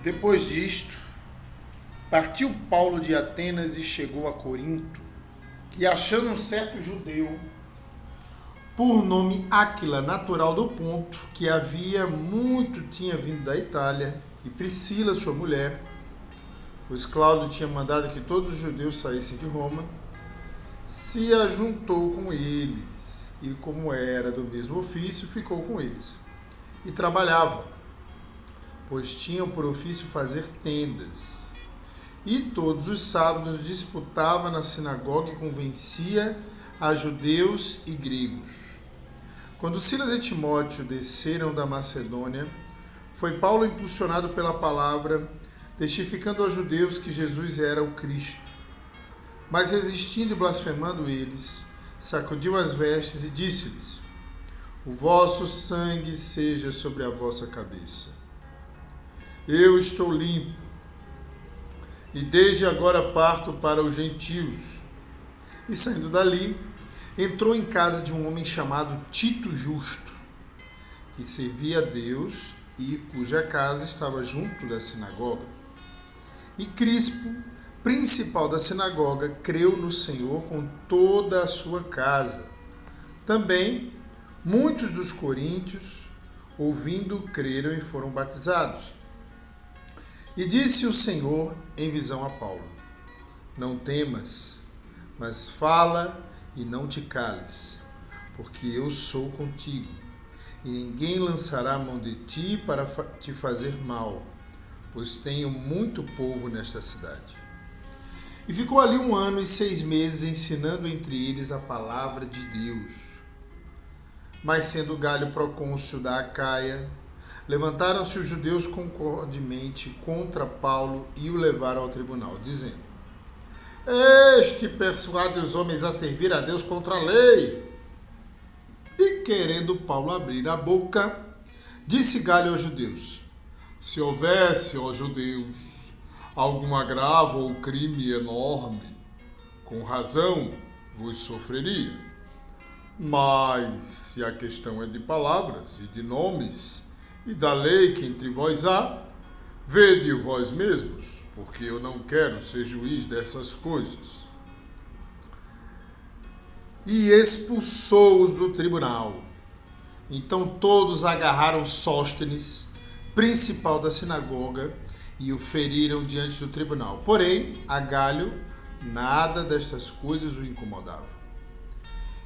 Depois disto, partiu Paulo de Atenas e chegou a Corinto, e achando um certo judeu, por nome Áquila, natural do Ponto, que havia muito tinha vindo da Itália, e Priscila, sua mulher, pois Cláudio tinha mandado que todos os judeus saíssem de Roma, se ajuntou com eles, e como era do mesmo ofício, ficou com eles. E trabalhava, pois tinham por ofício fazer tendas. E todos os sábados disputava na sinagoga e convencia a judeus e gregos. Quando Silas e Timóteo desceram da Macedônia, foi Paulo impulsionado pela palavra, testificando aos judeus que Jesus era o Cristo. Mas resistindo e blasfemando eles, sacudiu as vestes e disse-lhes: o vosso sangue seja sobre a vossa cabeça. Eu estou limpo, e desde agora parto para os gentios. E saindo dali, entrou em casa de um homem chamado Tito Justo, que servia a Deus e cuja casa estava junto da sinagoga. E Crispo, principal da sinagoga, creu no Senhor com toda a sua casa. Também muitos dos coríntios, ouvindo, creram e foram batizados. E disse o Senhor em visão a Paulo: não temas, mas fala e não te cales, porque eu sou contigo, e ninguém lançará a mão de ti para te fazer mal, pois tenho muito povo nesta cidade. E ficou ali 1 ano e 6 meses ensinando entre eles a palavra de Deus. Mas sendo Galho procônsul da Acaia, levantaram-se os judeus concordemente contra Paulo e o levaram ao tribunal, dizendo: este persuade os homens a servir a Deus contra a lei. E querendo Paulo abrir a boca, disse Galho aos judeus: se houvesse, ó judeus, algum agravo ou crime enorme, com razão vos sofreria. Mas se a questão é de palavras e de nomes, e da lei que entre vós há, vede-o vós mesmos, porque eu não quero ser juiz dessas coisas. E expulsou-os do tribunal. Então todos agarraram Sóstenes, principal da sinagoga, e o feriram diante do tribunal. Porém, a Galho, nada destas coisas o incomodava.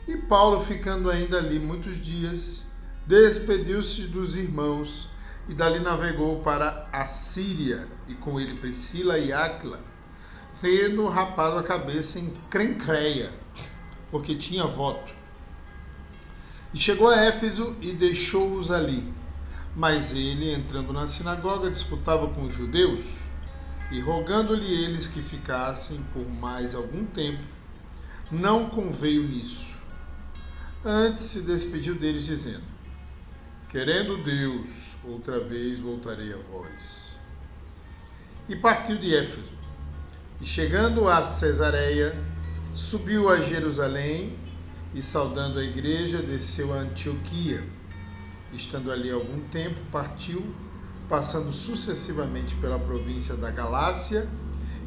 E Paulo, ficando ainda ali muitos dias, despediu-se dos irmãos e dali navegou para a Síria, e com ele Priscila e Áquila, tendo rapado a cabeça em Crencreia, porque tinha voto. E chegou a Éfeso e deixou-os ali. Mas ele, entrando na sinagoga, disputava com os judeus, e rogando-lhe eles que ficassem por mais algum tempo, não conveio nisso. Antes se despediu deles, dizendo: querendo Deus, outra vez voltarei a vós. E partiu de Éfeso, e chegando a Cesareia, subiu a Jerusalém, e saudando a igreja, desceu a Antioquia. Estando ali algum tempo, partiu, passando sucessivamente pela província da Galácia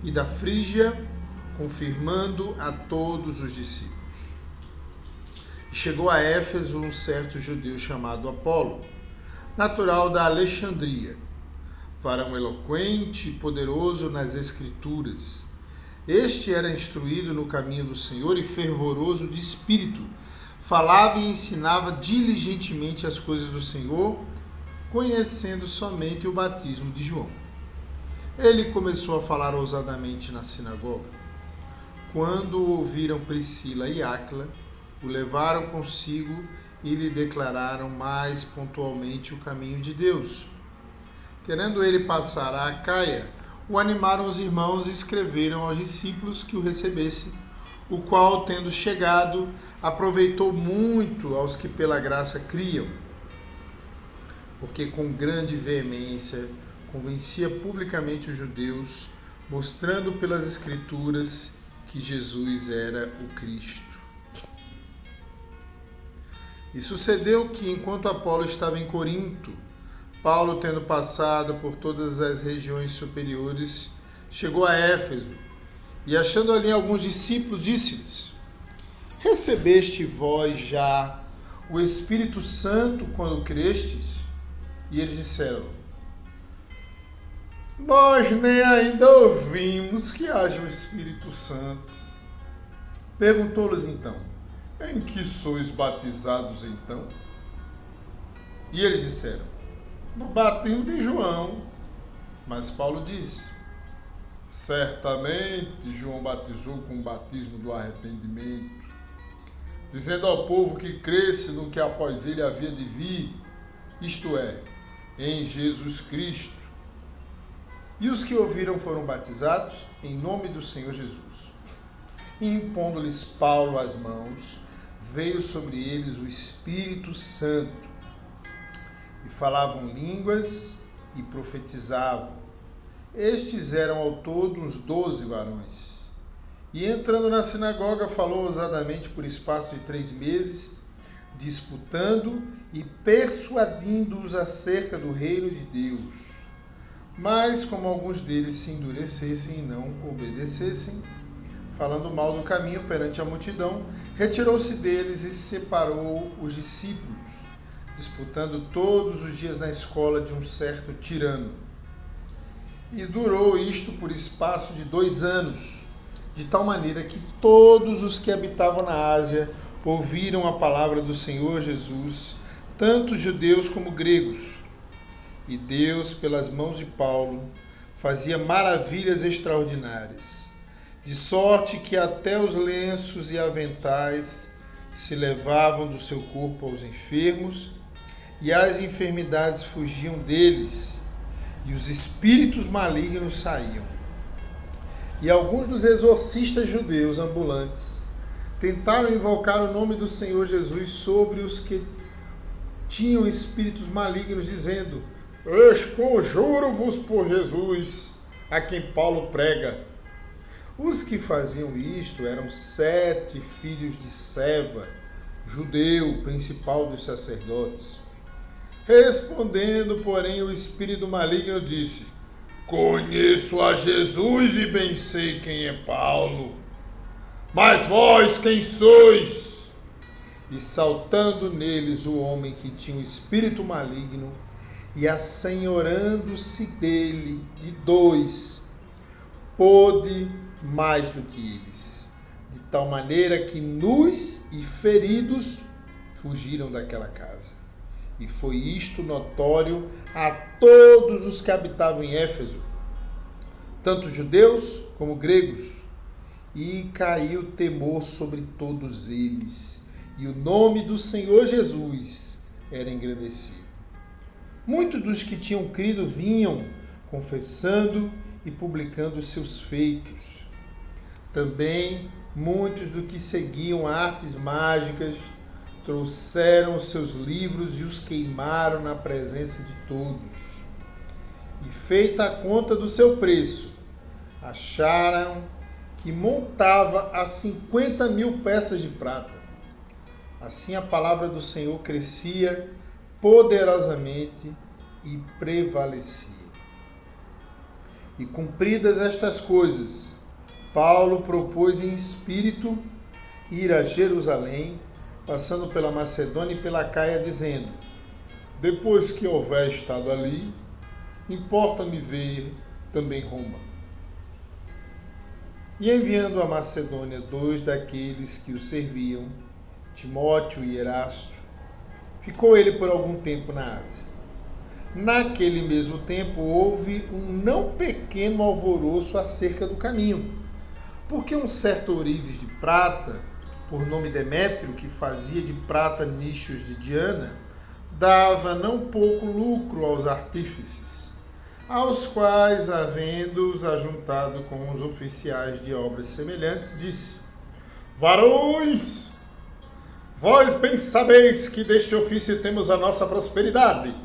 e da Frígia, confirmando a todos os discípulos. E chegou a Éfeso um certo judeu chamado Apolo, natural da Alexandria, varão eloquente e poderoso nas Escrituras. Este era instruído no caminho do Senhor e fervoroso de espírito, falava e ensinava diligentemente as coisas do Senhor, conhecendo somente o batismo de João. Ele começou a falar ousadamente na sinagoga. Quando ouviram Priscila e Áquila, o levaram consigo e lhe declararam mais pontualmente o caminho de Deus. Querendo ele passar a Acaia, o animaram os irmãos e escreveram aos discípulos que o recebessem, o qual, tendo chegado, aproveitou muito aos que pela graça criam, porque com grande veemência convencia publicamente os judeus, mostrando pelas Escrituras que Jesus era o Cristo. E sucedeu que, enquanto Apolo estava em Corinto, Paulo, tendo passado por todas as regiões superiores, chegou a Éfeso e, achando ali alguns discípulos, disse-lhes: recebeste vós já o Espírito Santo quando crestes? E eles disseram: nós nem ainda ouvimos que haja o Espírito Santo. Perguntou-lhes então: em que sois batizados então? E eles disseram: no batismo de João. Mas Paulo disse: certamente João batizou com o batismo do arrependimento, dizendo ao povo que cresce no que após ele havia de vir, isto é, em Jesus Cristo. E os que ouviram foram batizados em nome do Senhor Jesus. E impondo-lhes Paulo as mãos, veio sobre eles o Espírito Santo, e falavam línguas e profetizavam. Estes eram ao todo uns 12 varões. E entrando na sinagoga, falou ousadamente por espaço de 3 meses, disputando e persuadindo-os acerca do reino de Deus. Mas, como alguns deles se endurecessem e não obedecessem, falando mal do caminho perante a multidão, retirou-se deles e separou os discípulos, disputando todos os dias na escola de um certo tirano. E durou isto por espaço de 2 anos, de tal maneira que todos os que habitavam na Ásia ouviram a palavra do Senhor Jesus, tanto judeus como gregos. E Deus, pelas mãos de Paulo, fazia maravilhas extraordinárias, de sorte que até os lenços e aventais se levavam do seu corpo aos enfermos, e as enfermidades fugiam deles, e os espíritos malignos saíam. E alguns dos exorcistas judeus ambulantes tentaram invocar o nome do Senhor Jesus sobre os que tinham espíritos malignos, dizendo: esconjuro-vos por Jesus, a quem Paulo prega. Os que faziam isto eram 7 filhos de Seva, judeu, principal dos sacerdotes. Respondendo, porém, o espírito maligno disse: conheço a Jesus e bem sei quem é Paulo. Mas vós quem sois? E saltando neles o homem que tinha o espírito maligno, e assenhorando-se dele de 2, pôde mais do que eles, de tal maneira que nus e feridos fugiram daquela casa. E foi isto notório a todos os que habitavam em Éfeso, tanto judeus como gregos, e caiu temor sobre todos eles, e o nome do Senhor Jesus era engrandecido. Muitos dos que tinham crido vinham confessando e publicando os seus feitos. Também muitos dos que seguiam artes mágicas trouxeram os seus livros e os queimaram na presença de todos. E feita a conta do seu preço, acharam que montava a 50.000 peças de prata. Assim a palavra do Senhor crescia poderosamente e prevalecia. E cumpridas estas coisas, Paulo propôs em espírito ir a Jerusalém, passando pela Macedônia e pela Caia, dizendo: depois que houver estado ali, importa-me ver também Roma. E enviando a Macedônia 2 daqueles que o serviam, Timóteo e Erasto, ficou ele por algum tempo na Ásia. Naquele mesmo tempo houve um não pequeno alvoroço acerca do caminho, porque um certo ourives de prata, por nome Demétrio, que fazia de prata nichos de Diana, dava não pouco lucro aos artífices, aos quais, havendo-os ajuntado com os oficiais de obras semelhantes, disse: varões, vós bem sabeis que deste ofício temos a nossa prosperidade,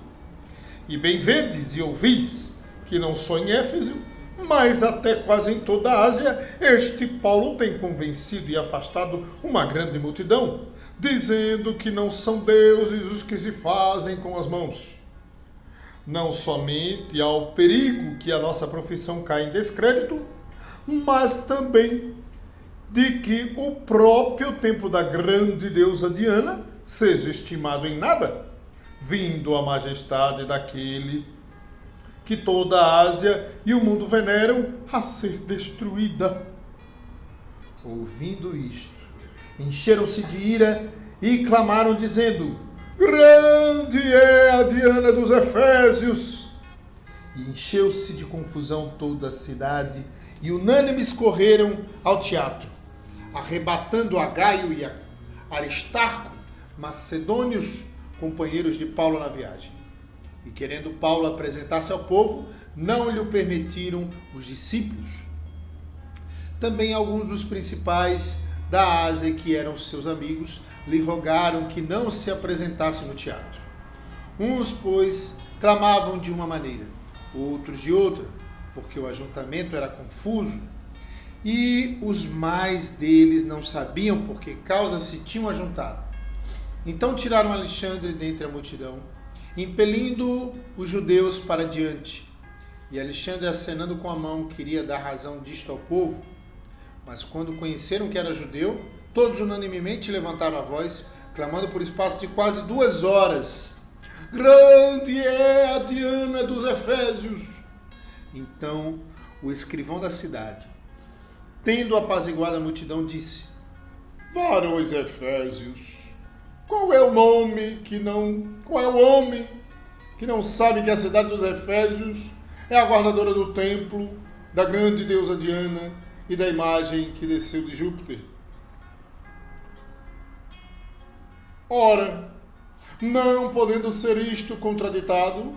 e bem vedes e ouvis que não só em Éfeso, mas até quase em toda a Ásia, este Paulo tem convencido e afastado uma grande multidão, dizendo que não são deuses os que se fazem com as mãos, não somente ao perigo que a nossa profissão cai em descrédito, mas também de que o próprio templo da grande deusa Diana seja estimado em nada, vindo a majestade daquele que toda a Ásia e o mundo veneram a ser destruída. Ouvindo isto, encheram-se de ira e clamaram dizendo: grande é a Diana dos Efésios! E encheu-se de confusão toda a cidade, e unânimes correram ao teatro, arrebatando a Gaio e a Aristarco, macedônios, companheiros de Paulo na viagem. E querendo Paulo apresentar-se ao povo, não lhe o permitiram os discípulos. Também alguns dos principais da Ásia, que eram seus amigos, lhe rogaram que não se apresentasse no teatro. Uns, pois, clamavam de uma maneira, outros de outra, porque o ajuntamento era confuso, e os mais deles não sabiam por que causa se tinham ajuntado. Então tiraram Alexandre dentre a multidão, impelindo os judeus para diante. E Alexandre, acenando com a mão, queria dar razão disto ao povo. Mas quando conheceram que era judeu, todos unanimemente levantaram a voz, clamando por espaço de quase 2 horas: grande é a Diana dos Efésios! Então o escrivão da cidade, tendo apaziguado a multidão, disse: varões efésios, qual é o homem que não sabe que a cidade dos Efésios é a guardadora do templo, da grande deusa Diana e da imagem que desceu de Júpiter? Ora, não podendo ser isto contraditado,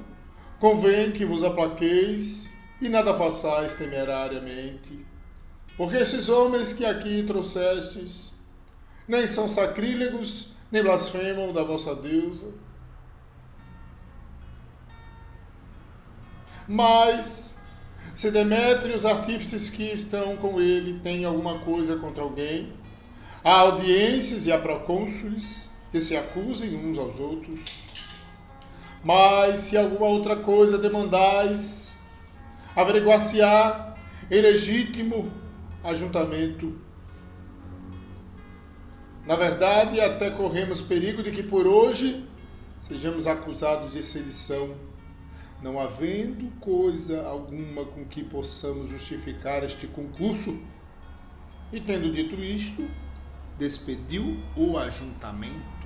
convém que vos aplaqueis e nada façais temerariamente, porque esses homens que aqui trouxestes nem são sacrílegos, nem blasfemam da vossa deusa. Mas, se Demétrio e os artífices que estão com ele têm alguma coisa contra alguém, há audiências e há procônsules que se acusem uns aos outros. Mas, se alguma outra coisa demandais, averiguar-se-á em legítimo ajuntamento. Na verdade, até corremos perigo de que por hoje sejamos acusados de sedição, não havendo coisa alguma com que possamos justificar este concurso. E tendo dito isto, despediu o ajuntamento.